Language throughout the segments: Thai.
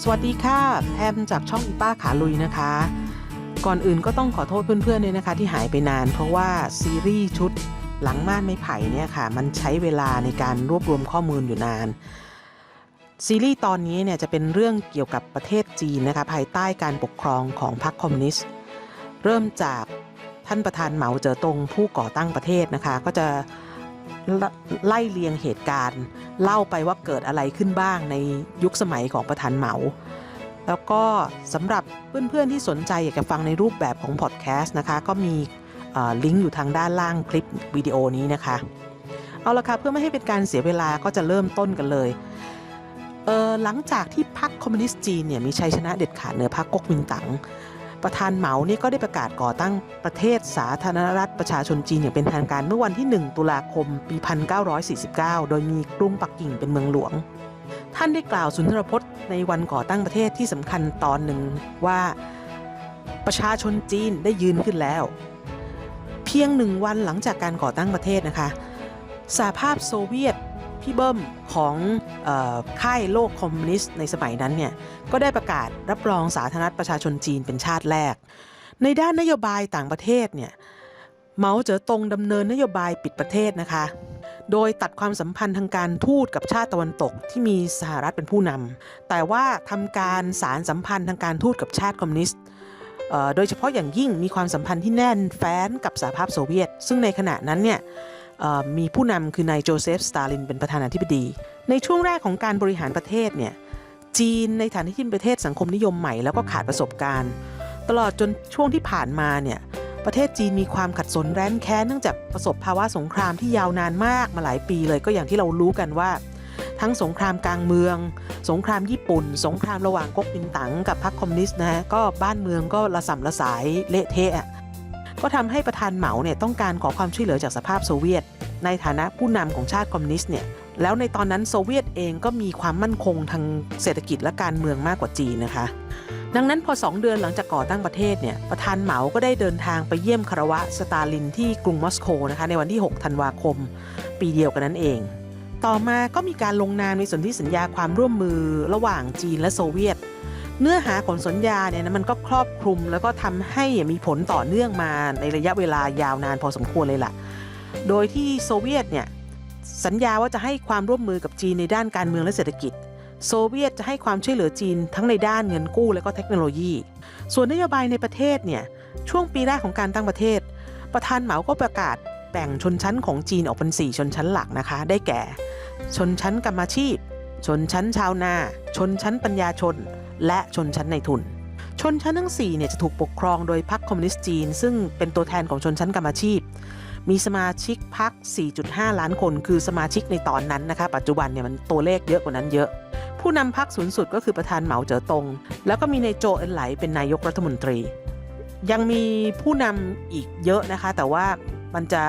สวัสดีค่ะแพมจากช่องอีป้าขาลุยนะคะก่อนอื่นก็ต้องขอโทษเพื่อนๆเลยนะคะที่หายไปนานเพราะว่าซีรีส์ชุดหลังม่านไม้ไผ่เนี่ยค่ะมันใช้เวลาในการรวบรวมข้อมูลอยู่นานซีรีส์ตอนนี้เนี่ยจะเป็นเรื่องเกี่ยวกับประเทศจีนนะคะภายใต้การปกครองของพรรคคอมมิวนิสต์เริ่มจากท่านประธานเหมาเจ๋อตงผู้ก่อตั้งประเทศนะคะก็จะไล่เรียงเหตุการณ์เล่าไปว่าเกิดอะไรขึ้นบ้างในยุคสมัยของประธานเหมาแล้วก็สำหรับเพื่อนๆที่สนใจอยากจะฟังในรูปแบบของพอดแคสต์นะคะก็มีลิงก์อยู่ทางด้านล่างคลิปวิดีโอนี้นะคะเอาละค่ะเพื่อไม่ให้เป็นการเสียเวลาก็จะเริ่มต้นกันเลยหลังจากที่พรรคคอมมิวนิสต์จีนเนี่ยมีชัยชนะเด็ดขาดเหนือพรรคก๊กมินตั๋งประธานเหมาเนี่ยก็ได้ประกาศก่อตั้งประเทศสาธารณรัฐประชาชนจีนอย่างเป็นทางการเมื่อวันที่1ตุลาคมปี1949โดยมีกรุงปักกิ่งเป็นเมืองหลวงท่านได้กล่าวสุนทรพจน์ในวันก่อตั้งประเทศที่สำคัญตอนหนึ่งว่าประชาชนจีนได้ยืนขึ้นแล้วเพียง1 วันหลังจากการก่อตั้งประเทศนะคะสหภาพโซเวียตพี่เบิ้มของค่ายโลกคอมมิวนิสต์ในสมัยนั้นเนี่ยก็ได้ประกาศรับรองสาธารณรัฐประชาชนจีนเป็นชาติแรกในด้านนโยบายต่างประเทศเนี่ยเหมาเจ๋อตงดำเนินนโยบายปิดประเทศนะคะโดยตัดความสัมพันธ์ทางการทูตกับชาติตะวันตกที่มีสหรัฐเป็นผู้นำแต่ว่าทำการสารสัมพันธ์ทางการทูตกับชาติคอมมิวนิสต์โดยเฉพาะอย่างยิ่งมีความสัมพันธ์ที่แน่นแฟ้นกับสหภาพโซเวียตซึ่งในขณะนั้นเนี่ยมีผู้นำคือนายโจเซฟสตาลินเป็นประธานาธิบดีในช่วงแรกของการบริหารประเทศเนี่ยจีนในฐานะที่เป็นประเทศสังคมนิยมใหม่แล้วก็ขาดประสบการณ์ตลอดจนช่วงที่ผ่านมาเนี่ยประเทศจีนมีความขัดสนแร้นแค้นเนื่องจากประสบภาวะสงครามที่ยาวนานมากมาหลายปีเลยก็อย่างที่เรารู้กันว่าทั้งสงครามกลางเมืองสงครามญี่ปุ่นสงครามระหว่างก๊กมินตั๋งกับพรรคคอมมิวนิสต์นะฮะก็บ้านเมืองก็ระส่ำระสายเละเทะก็ทำให้ประธานเหมาเนี่ยต้องการขอความช่วยเหลือจากสหภาพโซเวียตในฐานะผู้นำของชาติคอมมิวนิสต์เนี่ยแล้วในตอนนั้นโซเวียตเองก็มีความมั่นคงทางเศรษฐกิจและการเมืองมากกว่าจีนนะคะดังนั้นพอ2 เดือนหลังจากก่อตั้งประเทศเนี่ยประธานเหมาก็ได้เดินทางไปเยี่ยมคารวะสตาลินที่กรุงมอสโกนะคะในวันที่6 ธันวาคมปีเดียวกันนั้นเองต่อมาก็มีการลงนามในสนธิสัญญาความร่วมมือระหว่างจีนและโซเวียตเนื้อหาของสัญญาเนี่ยนะมันก็ครอบคลุมแล้วก็ทำให้มีผลต่อเนื่องมาในระยะเวลายาวนานพอสมควรเลยล่ะโดยที่โซเวียตเนี่ยสัญญาว่าจะให้ความร่วมมือกับจีนในด้านการเมืองและเศรษฐกิจโซเวียตจะให้ความช่วยเหลือจีนทั้งในด้านเงินกู้และก็เทคโนโลยีส่วนนโยบายในประเทศเนี่ยช่วงปีแรกของการตั้งประเทศประธานเหมาก็ประกาศแบ่งชนชั้นของจีนออกเป็น4 ชนชั้นหลักนะคะได้แก่ชนชั้นกรรมาชีพชนชั้นชาวนาชนชั้นปัญญาชนและชนชั้นนายทุนชนชั้นทั้ง4เนี่ยจะถูกปกครองโดยพรรคคอมมิวนิสต์จีนซึ่งเป็นตัวแทนของชนชั้นกรรมาชีพมีสมาชิกพรรค 4.5 ล้านคนคือสมาชิกในตอนนั้นนะคะปัจจุบันเนี่ยมันตัวเลขเยอะกว่านั้นเยอะผู้นำพรรคสูงสุดก็คือประธานเหมาเจ๋อตงแล้วก็มีนายโจวเอ็นไหลเป็นนายกรัฐมนตรียังมีผู้นำอีกเยอะนะคะแต่ว่ามันจะ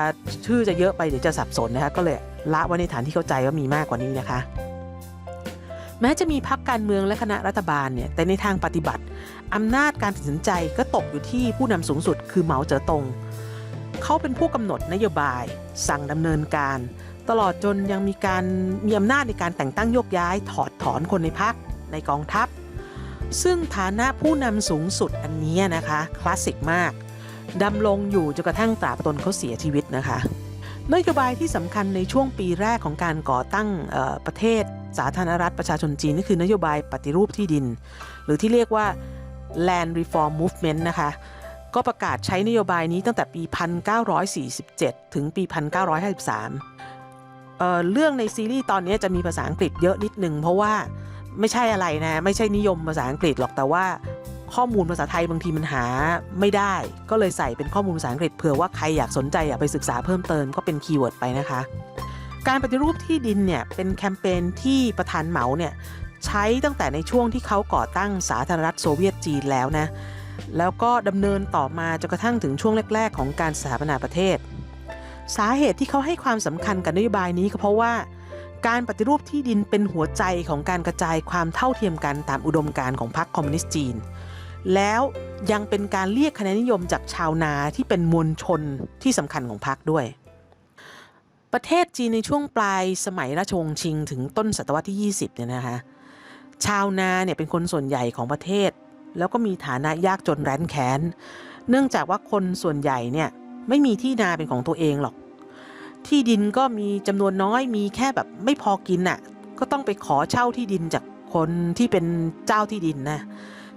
ชื่อจะเยอะไปเดี๋ยวจะสับสนนะคะก็เลยละไว้ในฐานที่เข้าใจว่ามีมากกว่านี้นะคะแม้จะมีพรรคการเมืองและคณะรัฐบาลเนี่ยแต่ในทางปฏิบัติอำนาจการตัดสินใจก็ตกอยู่ที่ผู้นำสูงสุดคือเหมาเจ๋อตงเขาเป็นผู้กำหนดนโยบายสั่งดำเนินการตลอดจนยังมีอำนาจในการแต่งตั้งโยกย้ายถอดถอนคนในพรรคในกองทัพซึ่งฐานะผู้นำสูงสุดอันนี้นะคะคลาสสิกมากดำรงอยู่จนกระทั่งตราบตนเขาเสียชีวิตนะคะนโยบายที่สำคัญในช่วงปีแรกของการก่อตั้งประเทศสาธารณรัฐประชาชนจีนนี่คือนโยบายปฏิรูปที่ดินหรือที่เรียกว่า Land Reform Movement นะคะก็ประกาศใช้นโยบายนี้ตั้งแต่ปี1947ถึงปี1953เรื่องในซีรีส์ตอนนี้จะมีภาษาอังกฤษเยอะนิดนึงเพราะว่าไม่ใช่อะไรนะไม่ใช่นิยมภาษาอังกฤษหรอกแต่ว่าข้อมูลภาษาไทยบางทีมันหาไม่ได้ก็เลยใส่เป็นข้อมูลภาษาอังกฤษเผื่อว่าใครอยากสนใจอยากไปศึกษาเพิ่มเติมก็เป็นคีย์เวิร์ดไปนะคะการปฏิรูปที่ดินเนี่ยเป็นแคมเปญที่ประธานเหมาเนี่ยใช้ตั้งแต่ในช่วงที่เขาก่อตั้งสาธารณรัฐโซเวียตจีนแล้วนะแล้วก็ดำเนินต่อมาจนกระทั่งถึงช่วงแรกๆของการสถาปนาประเทศสาเหตุที่เขาให้ความสำคัญกับนโยบายนี้ก็เพราะว่าการปฏิรูปที่ดินเป็นหัวใจของการกระจายความเท่าเทียมกันตามอุดมการณ์ของพรรคคอมมิวนิสต์จีนแล้วยังเป็นการเรียกคะแนนนิยมจากชาวนาที่เป็นมวลชนที่สำคัญของพรรคด้วยประเทศจีนในช่วงปลายสมัยราชวงศ์ชิงถึงต้นศตวรรษที่20เนี่ยนะคะ ชาวนาเนี่ยเป็นคนส่วนใหญ่ของประเทศแล้วก็มีฐานะยากจนแร้นแค้นเนื่องจากว่าคนส่วนใหญ่เนี่ยไม่มีที่นาเป็นของตัวเองหรอกที่ดินก็มีจำนวนน้อยมีแค่แบบไม่พอกินน่ะก็ต้องไปขอเช่าที่ดินจากคนที่เป็นเจ้าที่ดินนะ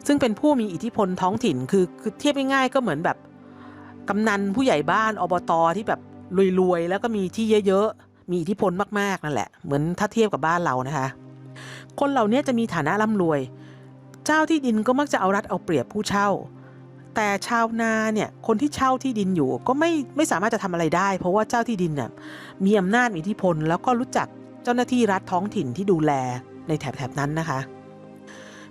ซึ่งเป็นผู้มีอิทธิพลท้องถิ่นคือเทียบง่ายๆก็เหมือนแบบกำนันผู้ใหญ่บ้านอบตที่แบบรวยๆแล้วก็มีที่เยอะๆมีอิทธิพลมากๆนั่นแหละเหมือนถ้าเทียบกับบ้านเรานะคะคนเหล่านี้จะมีฐานะร่ำรวยเจ้าที่ดินก็มักจะเอารัดเอาเปรียบผู้เช่าแต่ชาวนาเนี่ยคนที่เช่าที่ดินอยู่ก็ไม่สามารถจะทำอะไรได้เพราะว่าเจ้าที่ดินเนี่ยมีอำนาจมีอิทธิพลแล้วก็รู้จักเจ้าหน้าที่รัฐท้องถิ่นที่ดูแลในแถบนั้นนะคะ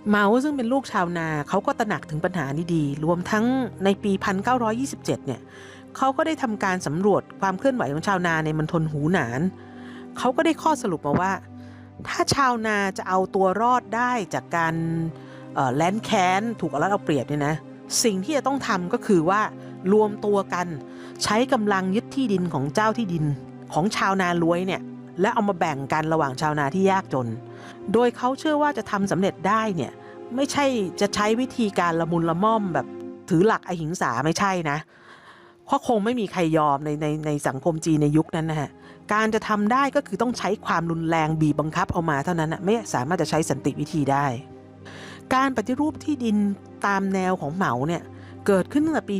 เมาซึ่งเป็นลูกชาวนาเขาก็ตระหนักถึงปัญหานี้ดีรวมทั้งในปี 1927 เนี่ยเขาก็ได้ทำการสำรวจความเคลื่อนไหวของชาวนาในมณฑลหูหนานเขาก็ได้ข้อสรุปมาว่าถ้าชาวนาจะเอาตัวรอดได้จากการแล้นแค้นถูกเอารัดเอาเปรียบเนี่ยนะสิ่งที่จะต้องทำก็คือว่ารวมตัวกันใช้กำลังยึดที่ดินของเจ้าที่ดินของชาวนารวยเนี่ยและเอามาแบ่งกันระหว่างชาวนาที่ยากจนโดยเขาเชื่อว่าจะทำสำเร็จได้เนี่ยไม่ใช่จะใช้วิธีการละมุนละม่อมแบบถือหลักอหิงสาไม่ใช่นะเพราะคงไม่มีใครยอมในสังคมจีนในยุคนั้นนะฮะการจะทำได้ก็คือต้องใช้ความรุนแรงบีบบังคับเอามาเท่านั้นนะไม่สามารถจะใช้สันติวิธีได้การปฏิรูปที่ดินตามแนวของเหมาเนี่ยเกิดขึ้นตั้งแต่ปี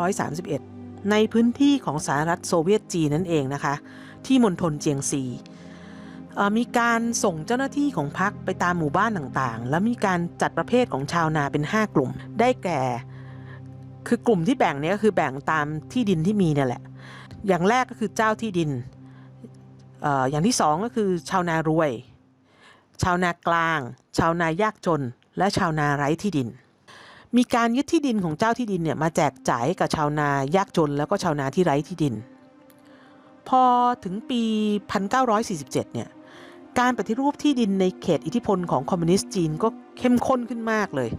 1931 ในพื้นที่ของสหรัฐโซเวียตจีนนั่นเองนะคะที่มณฑลเจียงซีมีการส่งเจ้าหน้าที่ของพรรคไปตามหมู่บ้านต่างๆแล้วมีการจัดประเภทของชาวนาเป็น5กลุ่มได้แก่คือกลุ่มที่แบ่งเนี่ยก็คือแบ่งตามที่ดินที่มีเนี่ยแหละอย่างแรกก็คือเจ้าที่ดินอย่างที่2ก็คือชาวนารวยชาวนากลางชาวนายากจนและชาวนาไร้ที่ดินมีการยึดที่ดินของเจ้าที่ดินเนี่ยมาแจกจ่ายให้กับชาวนายากจนแล้วก็ชาวนาที่ไร้ที่ดินพอถึงปี 1947 เนี่ยการปฏิรูปที่ดินในเขตอิทธิพลของคอมมิวนิสต์จีนก็เข้มข้นขึ้นมากเลย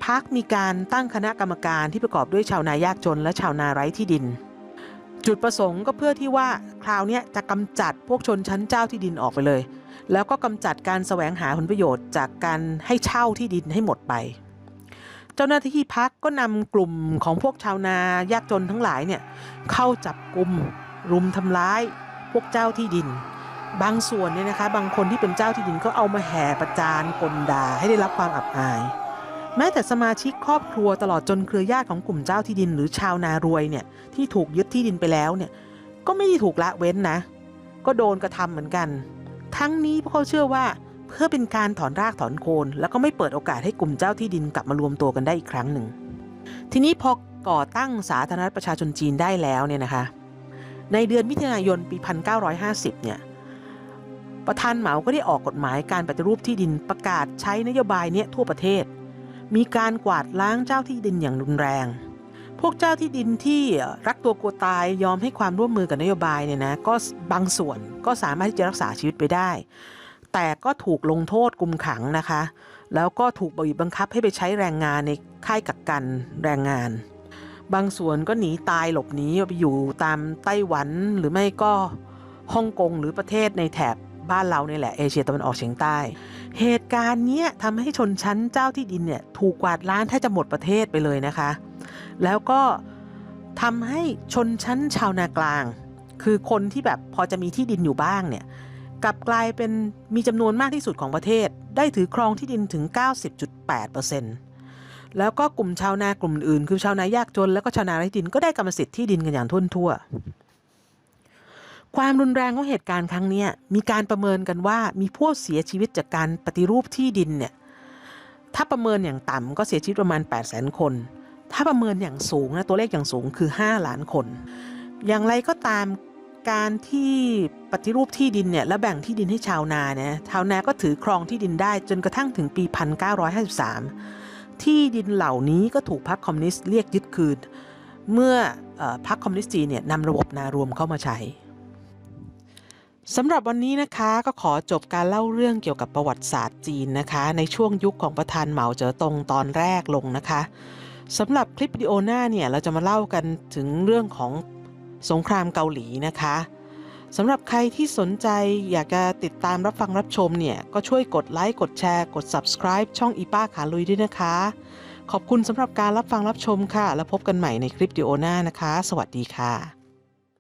พรรคมีการตั้งคณะกรรมการที่ประกอบด้วยชาวนายากจนและชาวนาไร้ที่ดินจุดประสงค์ก็เพื่อที่ว่าคราวนี้จะกำจัดพวกชนชั้นเจ้าที่ดินออกไปเลยแล้วก็กำจัดการแสวงหาผลประโยชน์จากการให้เช่าที่ดินให้หมดไปเจ้าหน้าที่พรรคก็นำกลุ่มของพวกชาวนายากจนทั้งหลายเนี่ยเข้าจับกุมรุมทำร้ายพวกเจ้าที่ดินบางส่วนเนี่ยนะคะบางคนที่เป็นเจ้าที่ดินก็เอามาแห่ประจานกลด่าให้ได้รับความอับอายแม้แต่สมาชิกครอบครัวตลอดจนเครือญาติของกลุ่มเจ้าที่ดินหรือชาวนารวยเนี่ยที่ถูกยึดที่ดินไปแล้วเนี่ยก็ไม่ได้ถูกละเว้นนะก็โดนกระทำเหมือนกันทั้งนี้เพราะเขาเชื่อว่าเพื่อเป็นการถอนรากถอนโคนแล้วก็ไม่เปิดโอกาสให้กลุ่มเจ้าที่ดินกลับมารวมตัวกันได้อีกครั้งหนึ่งทีนี้พอก่อตั้งสาธารณรัฐประชาชนจีนได้แล้วเนี่ยนะคะในเดือนมิถุนายนปี 1950 เนี่ยประธานเหมาก็ได้ออกกฎหมายการปฏิรูปที่ดินประกาศใช้นโยบายนี้ทั่วประเทศมีการกวาดล้างเจ้าที่ดินอย่างรุนแรงพวกเจ้าที่ดินที่รักตัวกลัวตายยอมให้ความร่วมมือกับนโยบายเนี่ยนะก็บางส่วนก็สามารถที่จะรักษาชีวิตไปได้แต่ก็ถูกลงโทษกุมขังนะคะแล้วก็ถูกบีบบังคับให้ไปใช้แรงงานในค่ายกักกันแรงงานบางส่วนก็หนีตายหลบหนีไปอยู่ตามไต้หวันหรือไม่ก็ฮ่องกงหรือประเทศในแถบบ้านเราเนี่ยแหละเอเชียตะวันออกเฉียงใต้เหตุการณ์นี้ทำให้ชนชั้นเจ้าที่ดินเนี่ยถูกกวาดล้างแทบจะหมดประเทศไปเลยนะคะแล้วก็ทำให้ชนชั้นชาวนากลางคือคนที่แบบพอจะมีที่ดินอยู่บ้างเนี่ยกลับกลายเป็นมีจำนวนมากที่สุดของประเทศได้ถือครองที่ดินถึง 90.8% แล้วก็กลุ่มชาวนากลุ่มอื่นคือชาวนายากจนแล้วก็ชาวนาไร้ที่ดินก็ได้กรรมสิทธิ์ที่ดินกันอย่างทั่วความรุนแรงของเหตุการณ์ครั้งนี้มีการประเมินกันว่ามีผู้เสียชีวิตจากการปฏิรูปที่ดินเนี่ยถ้าประเมินอย่างต่ำก็เสียชีวิตประมาณ 800,000 คนถ้าประเมินอย่างสูงนะตัวเลขอย่างสูงคือ5 ล้านคนอย่างไรก็ตามการที่ปฏิรูปที่ดินเนี่ยและแบ่งที่ดินให้ชาวนาเนี่ยชาวนาก็ถือครองที่ดินได้จนกระทั่งถึงปี 1953 ที่ดินเหล่านี้ก็ถูกพรรคคอมมิวนิสต์เรียกยึดคืนเมื่อพรรคคอมมิวนิสต์จีนเนี่ยนำระบบนารวมเข้ามาใช้สำหรับวันนี้นะคะก็ขอจบการเล่าเรื่องเกี่ยวกับประวัติศาสตร์จีนนะคะในช่วงยุคของประธานเหมาเจ๋อตงตอนแรกลงนะคะสำหรับคลิปวิดีโอหน้าเนี่ยเราจะมาเล่ากันถึงเรื่องของสงครามเกาหลีนะคะ สำหรับใครที่สนใจอยากจะติดตามรับฟังรับชมเนี่ยก็ช่วยกดไลค์กดแชร์กด Subscribe ช่องอีป้าขาลุยด้วยนะคะขอบคุณสำหรับการรับฟังรับชมค่ะแล้วพบกันใหม่ในคลิปวิดีโอหน้านะคะสวัสดีค่ะ